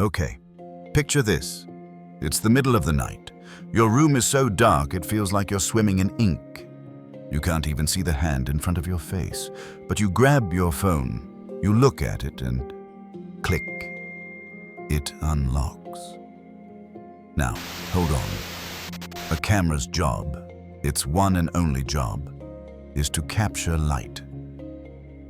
Okay, picture this. It's the middle of the night. Your room is so dark it feels like you're swimming in ink. You can't even see the hand in front of your face, but you grab your phone, you look at it and click. It unlocks. Now, hold on. A camera's job, its one and only job, is to capture light.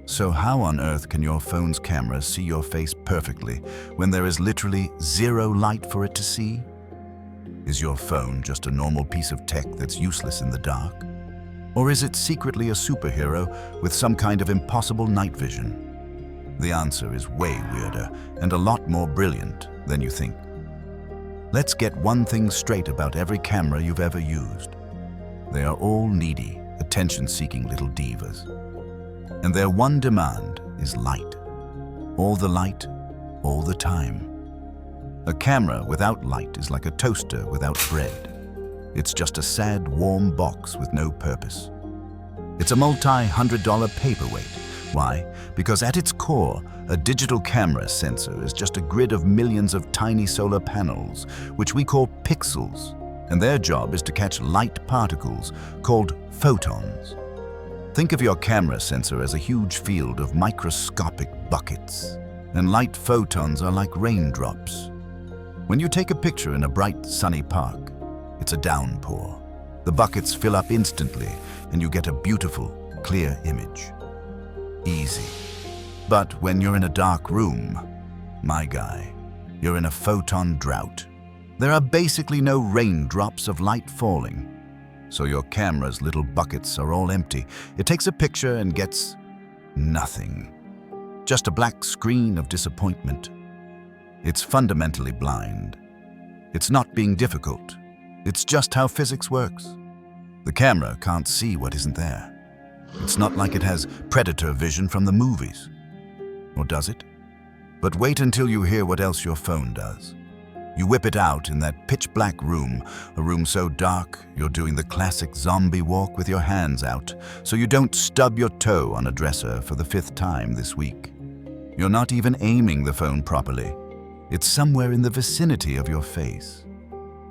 So how on earth can your phone's camera see your face perfectly when there is literally zero light for it to see? Is your phone just a normal piece of tech that's useless in the dark? Or is it secretly a superhero with some kind of impossible night vision? The answer is way weirder and a lot more brilliant than you think. Let's get one thing straight about every camera you've ever used. They are all needy, attention-seeking little divas. And their one demand is light. All the light, all the time. A camera without light is like a toaster without bread. It's just a sad, warm box with no purpose. It's a multi-$100 paperweight. Why? Because at its core, a digital camera sensor is just a grid of millions of tiny solar panels, which we call pixels, and their job is to catch light particles called photons. Think of your camera sensor as a huge field of microscopic buckets, and light photons are like raindrops. When you take a picture in a bright, sunny park, it's a downpour. The buckets fill up instantly, and you get a beautiful, clear image. Easy. But when you're in a dark room, my guy, you're in a photon drought. There are basically no raindrops of light falling. So your camera's little buckets are all empty. It takes a picture and gets nothing. Just a black screen of disappointment. It's fundamentally blind. It's not being difficult. It's just how physics works. The camera can't see what isn't there. It's not like it has predator vision from the movies. Or does it? But wait until you hear what else your phone does. You whip it out in that pitch-black room, a room so dark you're doing the classic zombie walk with your hands out, so you don't stub your toe on a dresser for the 5th time this week. You're not even aiming the phone properly. It's somewhere in the vicinity of your face.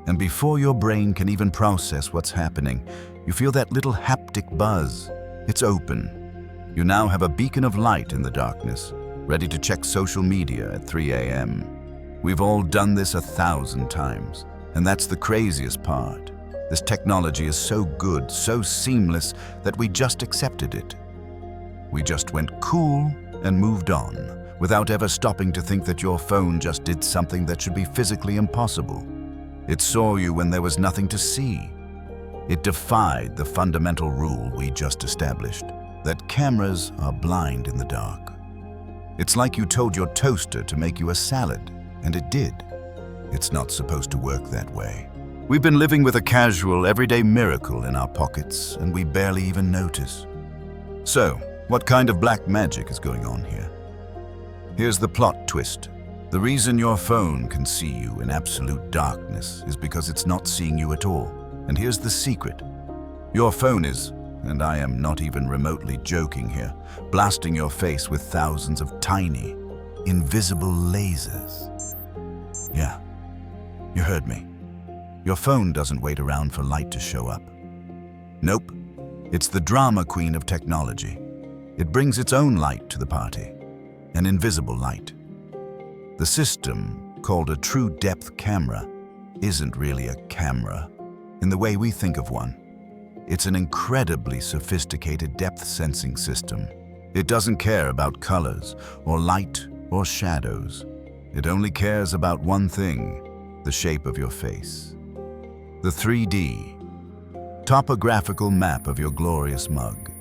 And before your brain can even process what's happening, you feel that little haptic buzz. It's open. You now have a beacon of light in the darkness, ready to check social media at 3 a.m. We've all done this 1,000 times, and that's the craziest part. This technology is so good, so seamless, that we just accepted it. We just went cool and moved on, without ever stopping to think that your phone just did something that should be physically impossible. It saw you when there was nothing to see. It defied the fundamental rule we just established, that cameras are blind in the dark. It's like you told your toaster to make you a salad, and it did. It's not supposed to work that way. We've been living with a casual, everyday miracle in our pockets, and we barely even notice. So, what kind of black magic is going on here? Here's the plot twist. The reason your phone can see you in absolute darkness is because it's not seeing you at all. And here's the secret. Your phone is, and I am not even remotely joking here, blasting your face with thousands of tiny, invisible lasers. Yeah, you heard me. Your phone doesn't wait around for light to show up. Nope, it's the drama queen of technology. It brings its own light to the party, an invisible light. The system, called a true depth camera, isn't really a camera in the way we think of one. It's an incredibly sophisticated depth sensing system. It doesn't care about colors or light or shadows. It only cares about one thing, the shape of your face. The 3D, topographical map of your glorious mug.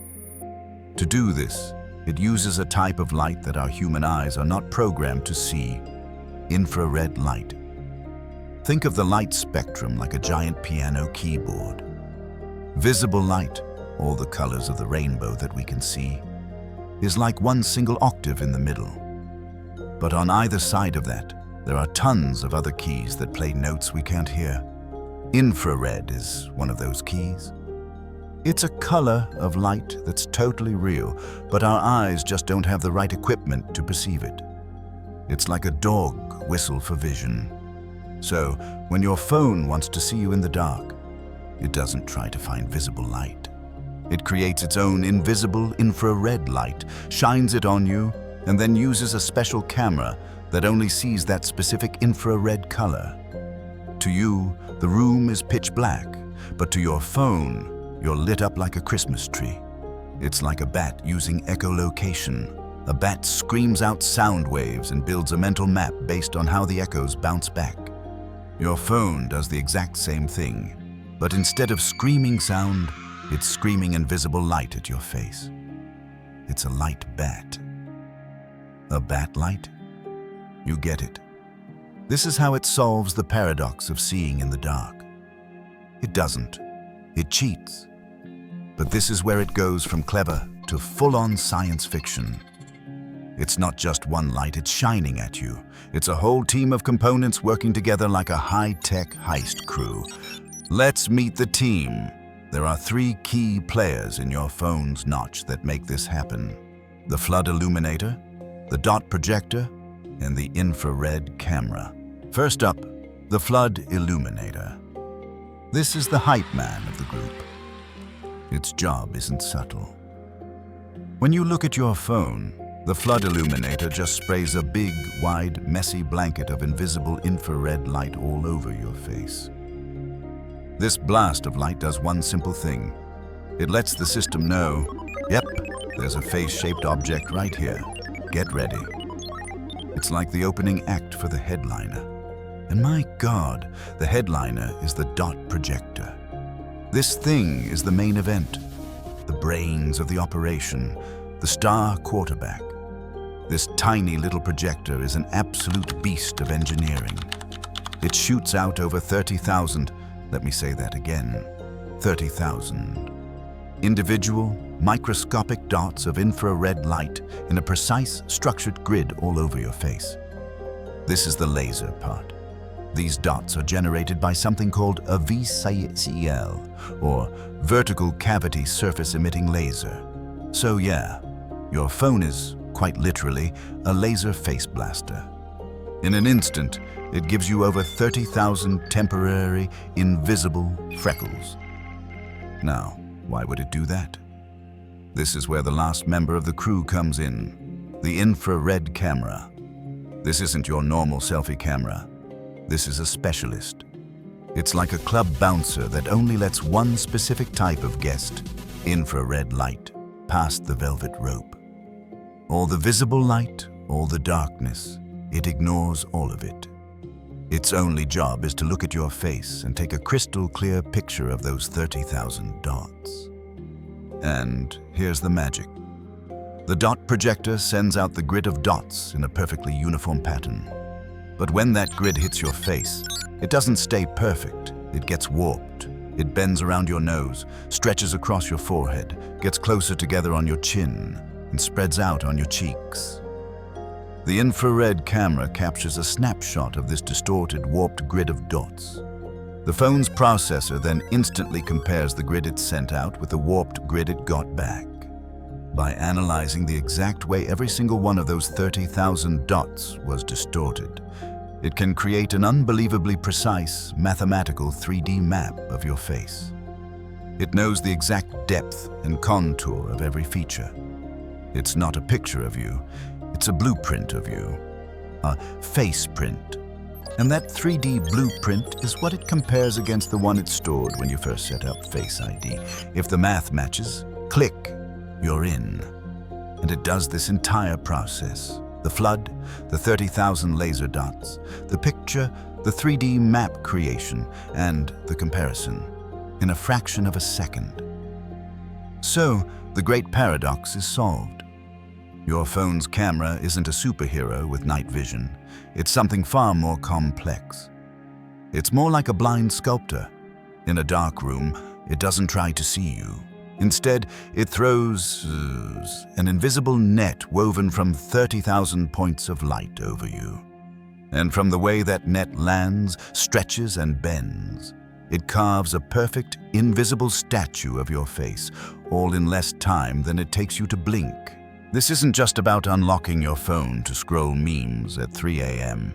To do this, it uses a type of light that our human eyes are not programmed to see, infrared light. Think of the light spectrum like a giant piano keyboard. Visible light, all the colors of the rainbow that we can see, is like one single octave in the middle. But on either side of that, there are tons of other keys that play notes we can't hear. Infrared is one of those keys. It's a color of light that's totally real, but our eyes just don't have the right equipment to perceive it. It's like a dog whistle for vision. So, when your phone wants to see you in the dark, it doesn't try to find visible light. It creates its own invisible infrared light, shines it on you, and then uses a special camera that only sees that specific infrared color. To you, the room is pitch black, but to your phone, you're lit up like a Christmas tree. It's like a bat using echolocation. A bat screams out sound waves and builds a mental map based on how the echoes bounce back. Your phone does the exact same thing, but instead of screaming sound, it's screaming invisible light at your face. It's a light bat. A bat light? You get it. This is how it solves the paradox of seeing in the dark. It doesn't. It cheats. But this is where it goes from clever to full-on science fiction. It's not just one light, it's shining at you. It's a whole team of components working together like a high-tech heist crew. Let's meet the team. There are 3 key players in your phone's notch that make this happen: the flood illuminator, the dot projector, and the infrared camera. First up, the flood illuminator. This is the hype man of the group. Its job isn't subtle. When you look at your phone, the flood illuminator just sprays a big, wide, messy blanket of invisible infrared light all over your face. This blast of light does one simple thing. It lets the system know, yep, there's a face-shaped object right here. Get ready. It's like the opening act for the headliner. And my God, the headliner is the dot projector. This thing is the main event, the brains of the operation, the star quarterback. This tiny little projector is an absolute beast of engineering. It shoots out over 30,000, let me say that again, 30,000. Individual, microscopic dots of infrared light in a precise, structured grid all over your face. This is the laser part. These dots are generated by something called a VCL, or vertical cavity surface emitting laser. So yeah, your phone is, quite literally, a laser face blaster. In an instant, it gives you over 30,000 temporary, invisible freckles. Now, why would it do that? This is where the last member of the crew comes in, the infrared camera. This isn't your normal selfie camera. This is a specialist. It's like a club bouncer that only lets one specific type of guest, infrared light, past the velvet rope. All the visible light, all the darkness, it ignores all of it. Its only job is to look at your face and take a crystal clear picture of those 30,000 dots. And here's the magic. The dot projector sends out the grid of dots in a perfectly uniform pattern. But when that grid hits your face, it doesn't stay perfect. It gets warped. It bends around your nose, stretches across your forehead, gets closer together on your chin, and spreads out on your cheeks. The infrared camera captures a snapshot of this distorted, warped grid of dots. The phone's processor then instantly compares the grid it sent out with the warped grid it got back. By analyzing the exact way every single one of those 30,000 dots was distorted, it can create an unbelievably precise, mathematical 3D map of your face. It knows the exact depth and contour of every feature. It's not a picture of you, it's a blueprint of you, a face print. And that 3D blueprint is what it compares against the one it stored when you first set up FaceID. If the math matches, click, you're in. And it does this entire process. The flood, the 30,000 laser dots, the picture, the 3D map creation, and the comparison, in a fraction of a second. So, the great paradox is solved. Your phone's camera isn't a superhero with night vision. It's something far more complex. It's more like a blind sculptor. In a dark room, it doesn't try to see you. Instead, it throws an invisible net woven from 30,000 points of light over you. And from the way that net lands, stretches, and bends, it carves a perfect, invisible statue of your face, all in less time than it takes you to blink. This isn't just about unlocking your phone to scroll memes at 3 a.m.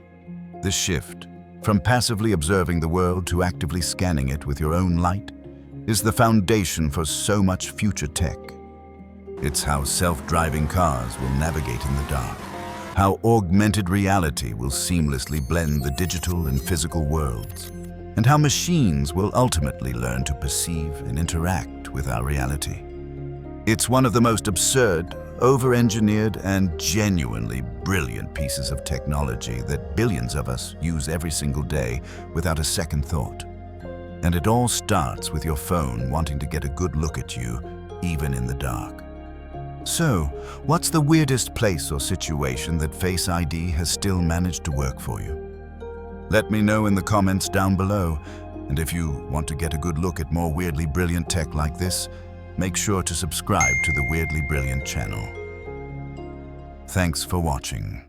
This shift, from passively observing the world to actively scanning it with your own light, is the foundation for so much future tech. It's how self-driving cars will navigate in the dark, how augmented reality will seamlessly blend the digital and physical worlds, and how machines will ultimately learn to perceive and interact with our reality. It's one of the most absurd, over-engineered, and genuinely brilliant pieces of technology that billions of us use every single day without a second thought. And it all starts with your phone wanting to get a good look at you, even in the dark. So, what's the weirdest place or situation that Face ID has still managed to work for you? Let me know in the comments down below, and if you want to get a good look at more weirdly brilliant tech like this, make sure to subscribe to the Weirdly Brilliant channel. Thanks for watching.